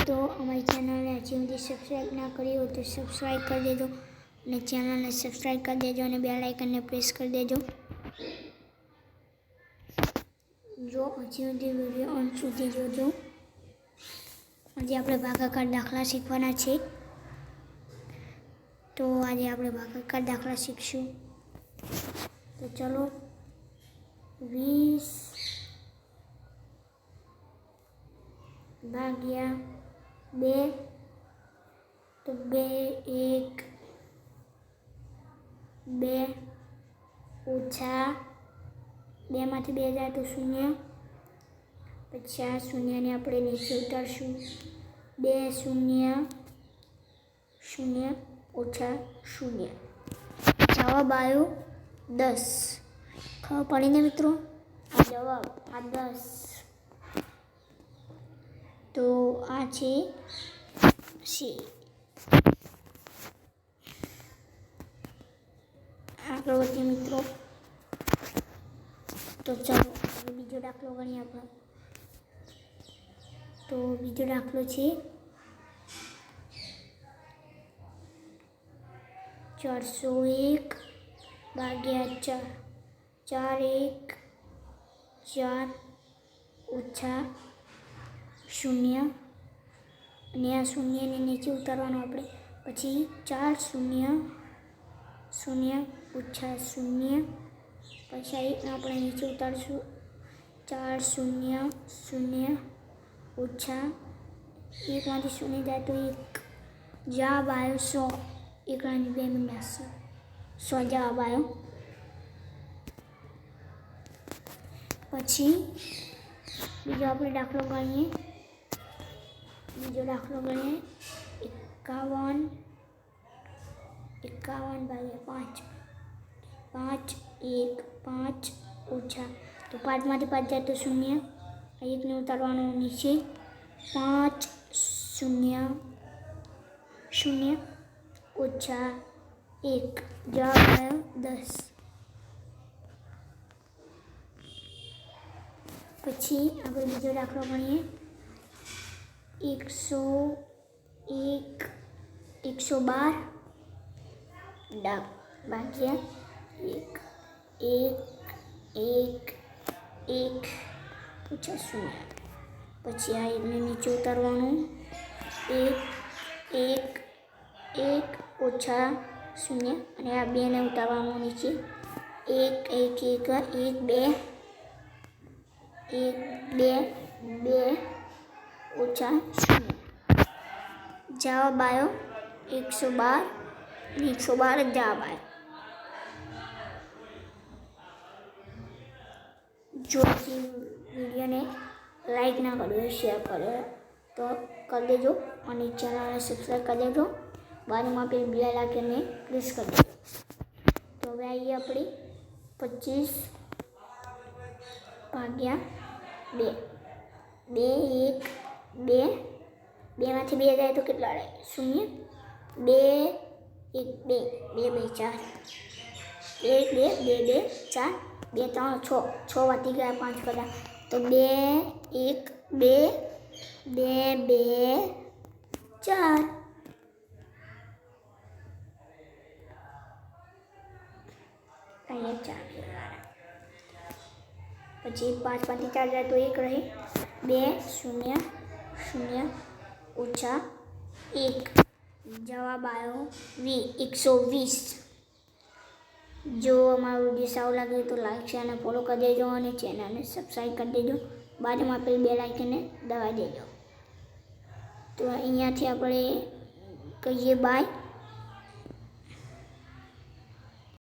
તો અમારી ચેનલને હજી સુધી સબસ્ક્રાઈબ ના કરી હોય તો સબસ્ક્રાઈબ કરી દેજો અને ચેનલને સબસ્ક્રાઈબ કરી દેજો અને બેલ આઇકનને પ્રેસ કરી દેજો. જો હજી સુધી વિડીયો અંત સુધી જોજો. આજે આપણે ભાગાકાર દાખલા શીખવાના છે. તો આજે આપણે ભાગાકાર દાખલા શીખશું. તો ચલો 20 ભાગ્યા 2 તો 2 1 2 ઓછા 2 માંથી 2 જાય તો 0. પછી આ 0 ને આપણે નીચે ઉતારશું. 2 0 0 ઓછા 0. જવાબ આવ્યો 10. ખબર પડીને મિત્રો? આ જવાબ આ 10. તો આ છે સી. આગળ વધીએ મિત્રો. તો ચાલો હવે બીજો દાખલો ગણીએ આપણે. તો બીજો દાખલો છે 401 ભાગ્યા 4 4 ઓછા 0 અને આ 0 ને નીચે ઉતારવાનું આપણે. પછી 4 0 0 ઓછા 0. પછી આ 1 આપણે નીચે ઉતારશું. 4 0 0 ઓછા 1 માંથી 0 જાય તો 1. જવાબ આવ્યો 100. 1 અને 2 મિનિટ 100 જવાબ આવ્યો. પછી બીજો આપણે દાખલો ગણીએ. એકાવન ભાગ્યા 5 1 5 ઓછા તો 5 માંથી 5 જાય તો 0. 1 ને ઉતારવાનું નીચે. 5 0 0 ઓછા 1. જવાબ આવ્યો 10. પછી આપણે બીજો દાખલો ગણીએ. 112 ભાગ્યા 1 ઓછા 0. પછી આ 1 ને નીચે ઉતારવાનું. 1 ઓછા 0 અને આ 2 ને ઉતારવાનું નીચે. 1 2 ઓછા 0. જવાબ આવ્યો 112. 112 જ જવાબ આવ્યો. જો વિડીયોને લાઈક ના કર્યો શેર કર્યો તો કરી દેજો અને ચેનલને સબસ્ક્રાઈબ કરી દેજો. બાજુમાં પેલી બેલ આઇકનને પ્રેસ કરી દેજો. તો હવે આવીએ આપણે 25 ભાગ્યા 2 2 માંથી 2 જાય તો કેટલા રહે? 0. 2 1 2 2 4 1 2 2 4 2 3 6 વાતી ગયા 5 કર્યા તો 2 1 2 2 4. અહીંયા 4. પછી 5 માંથી 4 જાય તો 1 રહે. 2 0 0 ઓછા 1. જવાબ આવ્યો 120. જો અમારો વિડીયો સારો લાગે તો લાઈક શેર અને ફોલો કરી દેજો અને ચેનલને સબસ્ક્રાઈબ કરી દેજો. બાજુમાં પેલી બેલ આઇકનને દબાવી દેજો. તો અહીંયાથી આપણે કહીએ બાય.